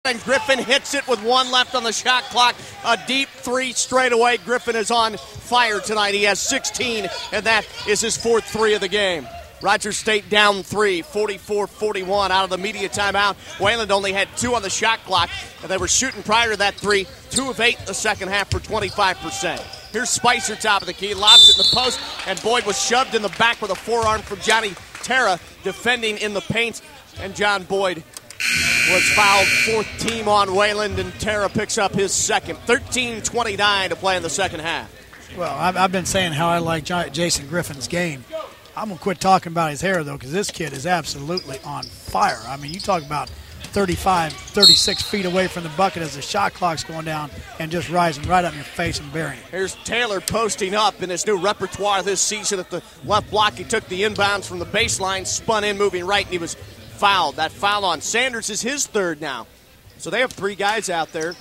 And Griffin hits it with 1 left on the shot clock. A deep 3 straight away. Griffin is on fire tonight. He has 16, and that is his 4th 3 of the game. Rogers State down 3, 44-41 out of the media timeout. Wayland only had 2 on the shot clock, and they were shooting prior to that 3, 2 of 8 the second half for 25%. Here's Spicer, top of the key, lobs it in the post, and Boyd was shoved in the back with a forearm from Johnny Terra, defending in the paint, and John Boyd was fouled. 4th team on Wayland, and Terra picks up his 2nd. 13:29 to play in the second half. Well, I've been saying how I like Jason Griffin's game. I'm going to quit talking about his hair, though, because this kid is absolutely on fire. I mean, you talk about 35, 36 feet away from the bucket as the shot clock's going down and just rising right up in your face and burying it. Here's Taylor posting up in his new repertoire this season at the left block. He took the inbounds from the baseline, spun in, moving right, and he was fouled. That foul on Sanders is his 3rd now. So they have 4 guys out there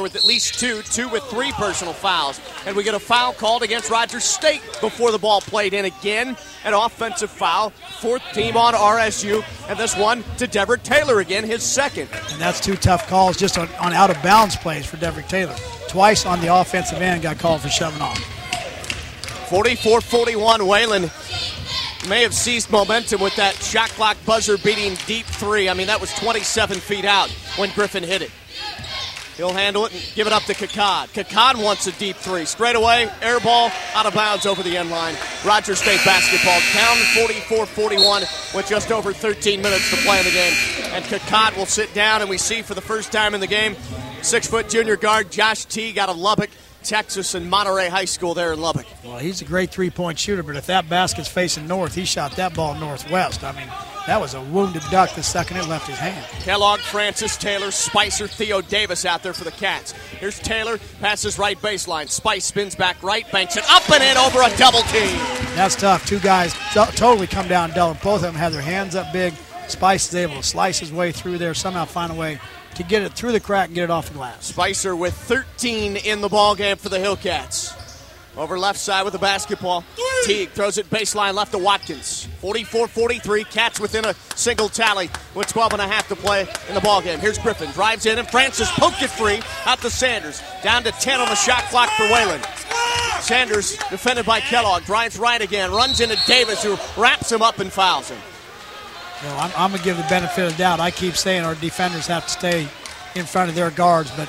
with at least 2 with 3 personal fouls. And we get a foul called against Rogers State before the ball played in again. An offensive foul, 4th team on RSU, and this one to Deverick Taylor again, his 2nd. And that's 2 tough calls just on out-of-bounds plays for Deverick Taylor. Twice on the offensive end got called for shoving off. 44-41, Wayland may have seized momentum with that shot clock buzzer-beating deep 3. I mean, that was 27 feet out when Griffin hit it. He'll handle it and give it up to Kakad. Kakad wants a deep 3. Straight away, air ball, out of bounds over the end line. Rogers State basketball down 44-41 with just over 13 minutes to play in the game. And Kakad will sit down, and we see for the first time in the game, 6-foot junior guard Josh Teague out of Lubbock, Texas, and Monterey High School there in Lubbock. Well, he's a great 3-point shooter, but if that basket's facing north, he shot that ball northwest. I mean, that was a wounded duck the second it left his hand. Kellogg, Francis, Taylor, Spicer, Theo Davis out there for the Cats. Here's Taylor, passes right baseline. Spice spins back right, banks it up and in over a double team. That's tough. 2 guys totally come down double. Both of them have their hands up big. Spice is able to slice his way through there, somehow find a way to get it through the crack and get it off the glass. Spicer with 13 in the ball game for the Hillcats. Over left side with the basketball. Teague throws it baseline left to Watkins. 44-43, Cats within a single tally with 12.5 to play in the ball game. Here's Griffin, drives in, and Francis poked it free out to Sanders. Down to 10 on the shot clock for Wayland. Sanders, defended by Kellogg, drives right again, runs into Davis, who wraps him up and fouls him. Well, I'm going to give the benefit of the doubt. I keep saying our defenders have to stay in front of their guards, but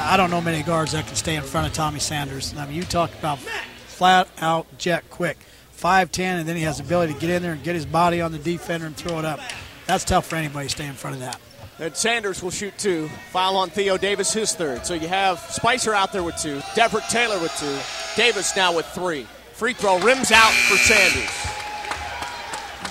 I don't know many guards that can stay in front of Tommy Sanders. I mean, you talk about flat-out jet quick. 5'10", and then he has the ability to get in there and get his body on the defender and throw it up. That's tough for anybody to stay in front of that. And Sanders will shoot 2. Foul on Theo Davis, his 3rd. So you have Spicer out there with 2, Deverick Taylor with 2, Davis now with 3. Free throw rims out for Sanders.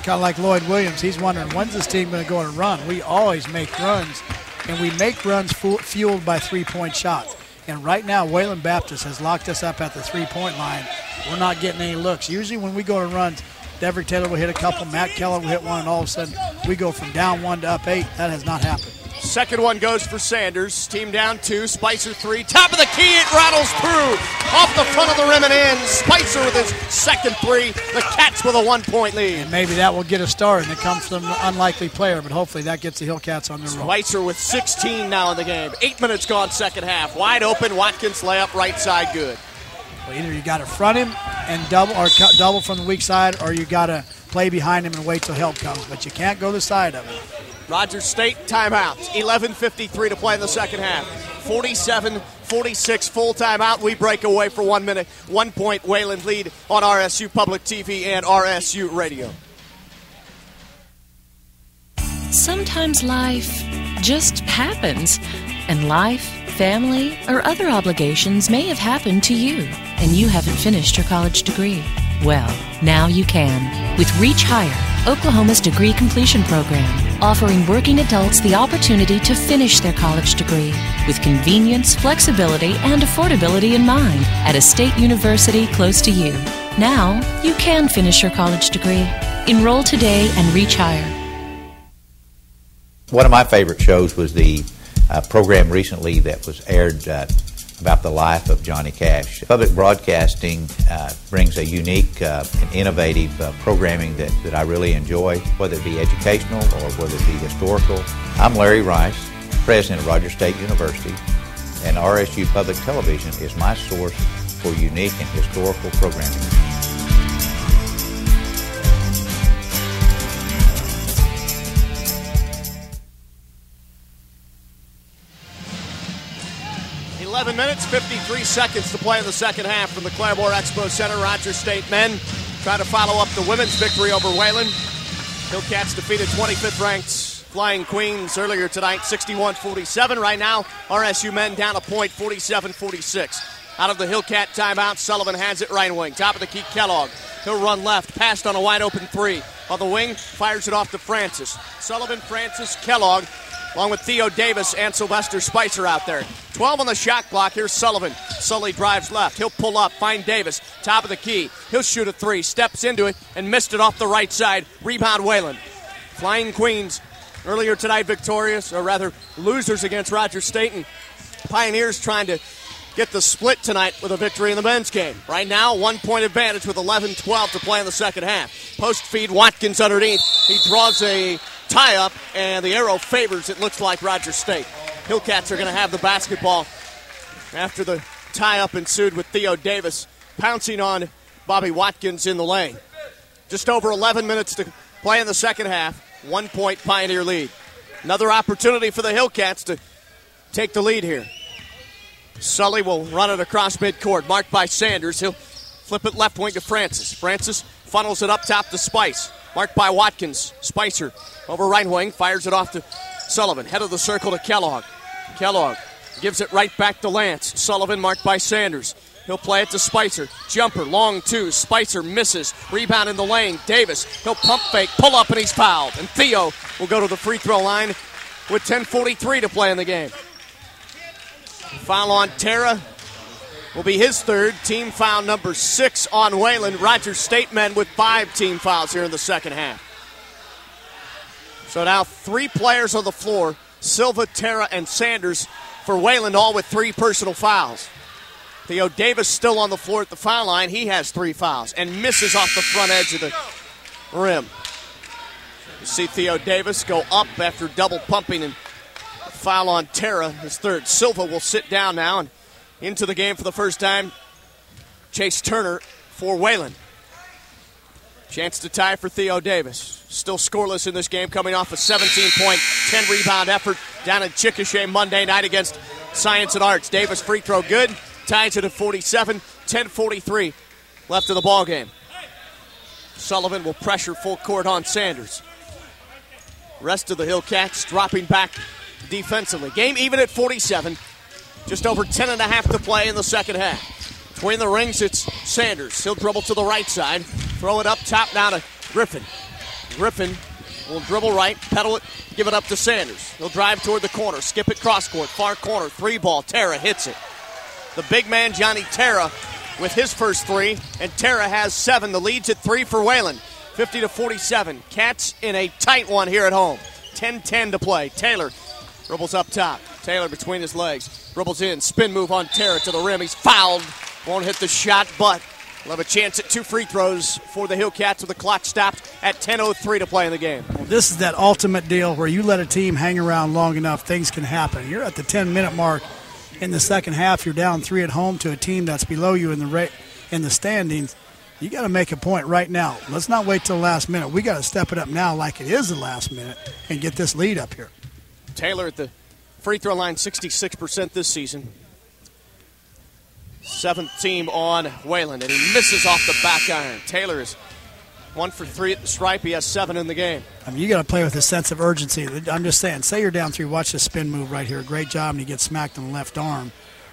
Kind of like Lloyd Williams. He's wondering, when's this team going to go on a run? We always make runs, and we make runs fueled by 3-point shots. And right now, Wayland Baptist has locked us up at the 3-point line. We're not getting any looks. Usually when we go on runs, Deverick Taylor will hit a couple, Matt Keller will hit one, and all of a sudden we go from down 1 to up 8. That has not happened. Second one goes for Sanders. Team down 2. Spicer 3. Top of the key. It rattles through. Off the front of the rim and in. Spicer with his 2nd 3. The Cats with a 1-point lead. And maybe that will get a start, and it comes from an unlikely player, but hopefully that gets the Hillcats on their roll. Spicer with 16 now in the game. 8 minutes gone second half. Wide open. Watkins layup right side good. Well, either you got to front him and double from the weak side, or you got to play behind him and wait till help comes. But you can't go the side of it. Rogers State timeout. 11:53 to play in the second half. 47-46 full timeout. We break away for 1 minute. 1-point Wayland lead on RSU Public TV and RSU Radio. Sometimes life just happens, and life, family, or other obligations may have happened to you, and you haven't finished your college degree. Well, now you can with Reach Higher, Oklahoma's degree completion program, offering working adults the opportunity to finish their college degree with convenience, flexibility, and affordability in mind at a state university close to you. Now you can finish your college degree. Enroll today and reach higher. One of my favorite shows was the program recently that was aired about the life of Johnny Cash. Public broadcasting brings a unique and innovative programming that I really enjoy, whether it be educational or whether it be historical. I'm Larry Rice. president of Rogers State University, and RSU Public Television is my source for unique and historical programming. Minutes, 53 seconds to play in the second half from the Claremore Expo Center. Rogers State men try to follow up the women's victory over Wayland. Hillcats defeated 25th ranked Flying Queens earlier tonight, 61-47. Right now, RSU men down a point, 47-46. Out of the Hillcat timeout, Sullivan has it right wing. Top of the key, Kellogg. He'll run left, passed on a wide open three. On the wing, fires it off to Francis. Sullivan, Francis, Kellogg, along with Theo Davis and Sylvester Spicer out there. 12 on the shot clock. Here's Sullivan. Sully drives left. He'll pull up, find Davis. Top of the key. He'll shoot a three. Steps into it and missed it off the right side. Rebound Wayland. Flying Queens earlier tonight victorious, or rather losers against Rogers State. And Pioneers trying to get the split tonight with a victory in the men's game. Right now, 1 point advantage with 11-12 to play in the second half. Post feed, Watkins underneath. He draws a tie-up, and the arrow favors, it looks like, Rogers State. Hillcats are going to have the basketball after the tie-up ensued with Theo Davis pouncing on Bobby Watkins in the lane. Just over 11 minutes to play in the second half. 1 point Pioneer lead. Another opportunity for the Hillcats to take the lead here. Sully will run it across midcourt, marked by Sanders. He'll flip it left wing to Francis. Francis funnels it up top to Spice. Marked by Watkins. Spicer over right wing, fires it off to Sullivan. Head of the circle to Kellogg. Kellogg gives it right back to Lance. Sullivan marked by Sanders. He'll play it to Spicer. Jumper, long two. Spicer misses. Rebound in the lane. Davis, he'll pump fake, pull up, and he's fouled. And Theo will go to the free throw line with 10:43 to play in the game. Foul on Terra will be his third. Team foul number 6 on Wayland. Rogers State men with 5 team fouls here in the second half. So now 3 players on the floor, Silva, Terra, and Sanders for Wayland, all with 3 personal fouls. Theo Davis still on the floor at the foul line. He has 3 fouls and misses off the front edge of the rim. You see Theo Davis go up after double pumping, and foul on Terra, his third. Silva will sit down now, and into the game for the first time, Chase Turner for Wayland. Chance to tie for Theo Davis. Still scoreless in this game, coming off a 17-point, 10-rebound effort down in Chickasha Monday night against Science and Arts. Davis free throw good. Ties it at 47, 10:43 left of the ball game. Sullivan will pressure full court on Sanders. Rest of the Hillcats dropping back defensively. Game even at 47. Just over 10.5 to play in the second half. Between the rings, it's Sanders. He'll dribble to the right side. Throw it up top now to Griffin. Griffin will dribble right, pedal it, give it up to Sanders. He'll drive toward the corner, skip it cross court, far corner, 3-ball. Terra hits it. The big man, Johnny Terra, with his first 3, and Terra has 7. The lead's at 3 for Wayland, 50-47. Cats in a tight one here at home. 10-10 to play. Taylor dribbles up top. Taylor between his legs. Dribbles in. Spin move on Terra to the rim. He's fouled. Won't hit the shot, but we'll have a chance at 2 free throws for the Hillcats with the clock stopped at 10:03 to play in the game. Well, this is that ultimate deal where you let a team hang around long enough, things can happen. You're at the 10-minute mark. In the second half, you're down 3 at home to a team that's below you in the standings. You got to make a point right now. Let's not wait till the last minute. We got to step it up now like it is the last minute and get this lead up here. Taylor at the free throw line, 66% this season. 7th team on Wayland, and he misses off the back iron. Taylor is 1 for 3 at the stripe. He has 7 in the game. I mean, you got to play with a sense of urgency. I'm just saying, say you're down 3, watch the spin move right here. Great job, and he gets smacked on the left arm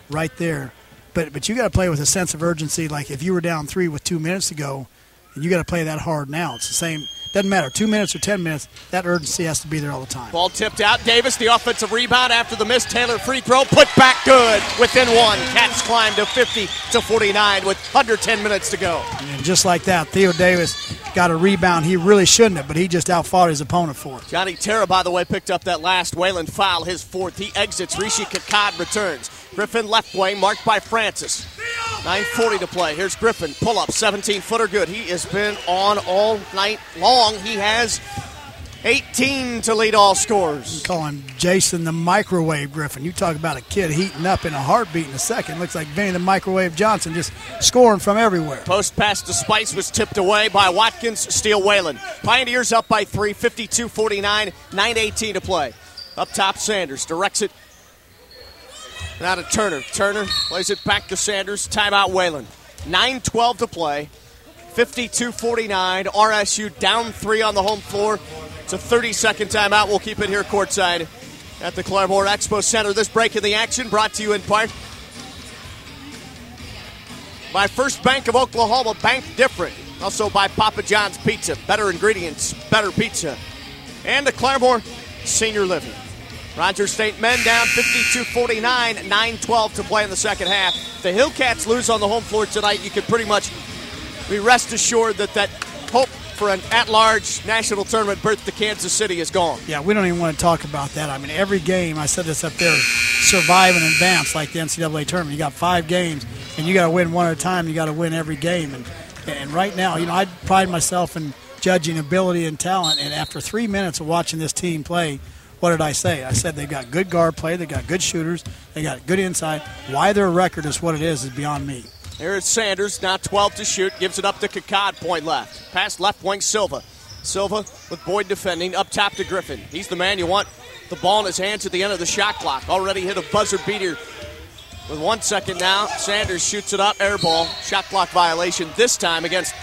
right there. But you got to play with a sense of urgency. Like if you were down 3 with 2 minutes to go, and you got to play that hard now. It's the same. Doesn't matter, 2 minutes or 10 minutes, that urgency has to be there all the time. Ball tipped out. Davis, the offensive rebound after the miss. Taylor free throw, put back good within 1. Cats climb to 50-49 with under 10 minutes to go. And just like that, Theo Davis got a rebound. He really shouldn't have, but he just outfought his opponent for it. Johnny Terra, by the way, picked up that last Wayland foul, his 4th. He exits. Rishi Kakad returns. Griffin left wing, marked by Francis. 9:40 to play. Here's Griffin. Pull up, 17-footer good. He has been on all night long. He has 18 to lead all scorers. Call him Jason the Microwave Griffin. You talk about a kid heating up in a heartbeat in a second. Looks like Vinny the Microwave Johnson just scoring from everywhere. Post pass to Spice was tipped away by Watkins. Steal Wayland. Pioneers up by 3, 52-49, 9:18 to play. Up top, Sanders directs it. Now to Turner. Turner plays it back to Sanders. Timeout, Wayland. 9:12 to play. 52-49. RSU down 3 on the home floor. It's a 30-second timeout. We'll keep it here courtside at the Claremore Expo Center. This break in the action brought to you in part by First Bank of Oklahoma, Bank Different. Also by Papa John's Pizza, better ingredients, better pizza. And the Claremore Senior Living. Rogers State men down 52-49, 9:12 to play in the second half. If the Hillcats lose on the home floor tonight, you could pretty much be rest assured that hope for an at-large national tournament berth to Kansas City is gone. Yeah, we don't even want to talk about that. I mean, every game, I said this up there, survive and advance like the NCAA tournament. You got 5 games, and you got to win one at a time. You got to win every game. And right now, I pride myself in judging ability and talent. And after 3 minutes of watching this team play, what did I say? I said they've got good guard play, they got good shooters, they got good inside. Why their record is what it is beyond me. Here's Sanders, now 12 to shoot, gives it up to Kakad, point left. Pass left wing, Silva. Silva with Boyd defending, up top to Griffin. He's the man you want the ball in his hands at the end of the shot clock. Already hit a buzzer beater with 1 second now. Sanders shoots it up, air ball, shot clock violation, this time against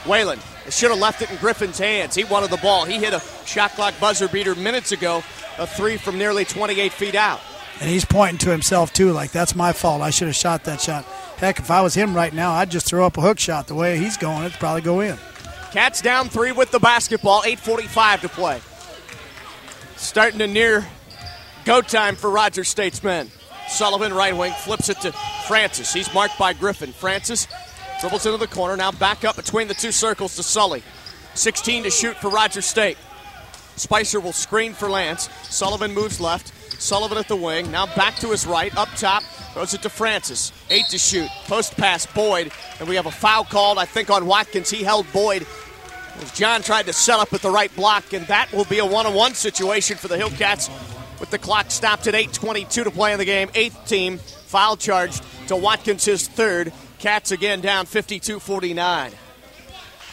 Wayland. They should have left it in Griffin's hands. He wanted the ball. He hit a shot clock buzzer beater minutes ago, a 3 from nearly 28 feet out. And he's pointing to himself, too, like, that's my fault. I should have shot that shot. Heck, if I was him right now, I'd just throw up a hook shot. The way he's going, it'd probably go in. Cats down 3 with the basketball, 8:45 to play. Starting to near go time for Rogers State's men. Sullivan, right wing, flips it to Francis. He's marked by Griffin. Francis dribbles into the corner, now back up between the 2 circles to Sully. 16 to shoot for Rogers State. Spicer will screen for Lance. Sullivan moves left. Sullivan at the wing, now back to his right, up top, throws it to Francis. 8 to shoot, post pass, Boyd, and we have a foul called, I think, on Watkins. He held Boyd as John tried to set up at the right block, and that will be a 1-on-1 situation for the Hillcats with the clock stopped at 8:22 to play in the game. 8th team foul charged to Watkins, his 3rd. Cats again down 52-49.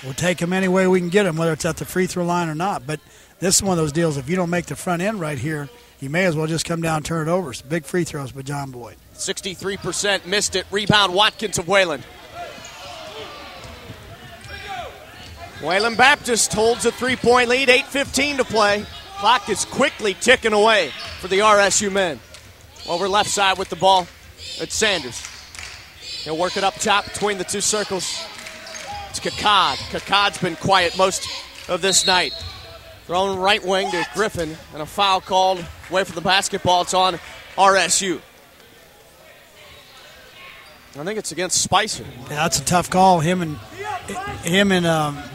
We'll take them any way we can get them, whether it's at the free throw line or not, but this is one of those deals, if you don't make the front end right here, you may as well just come down and turn it over. Some big free throws by John Boyd. 63% missed it. Rebound Watkins of Wayland. Wayland Baptist holds a 3-point lead. 8:15 to play. Clock is quickly ticking away for the RSU men. Over left side with the ball, it's Sanders. He'll work it up top between the 2 circles. It's Kakad. Kakad's been quiet most of this night. Thrown right wing to Griffin, and a foul called away from the basketball. It's on RSU. I think it's against Spicer. Yeah, that's a tough call. Him and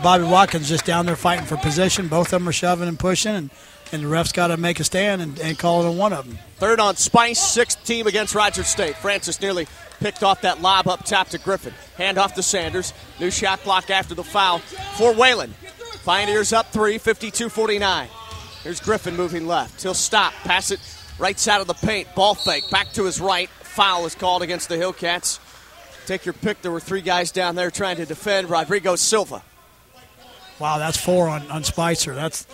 Bobby Watkins just down there fighting for position. Both of them are shoving and pushing, and the ref's got to make a stand and call it on one of them. 3rd on Spice, 6th team against Rogers State. Francis nearly picked off that lob up top to Griffin. Hand off to Sanders. New shot clock after the foul for Wayland. Pioneers up 3, 52-49. Here's Griffin moving left. He'll stop, pass it right side of the paint. Ball fake, back to his right. Foul is called against the Hillcats. Take your pick. There were 3 guys down there trying to defend. Rodrigo Silva. Wow, that's 4 on Spicer. That's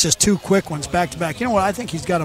just 2 quick ones back to back. You know what? I think he's got a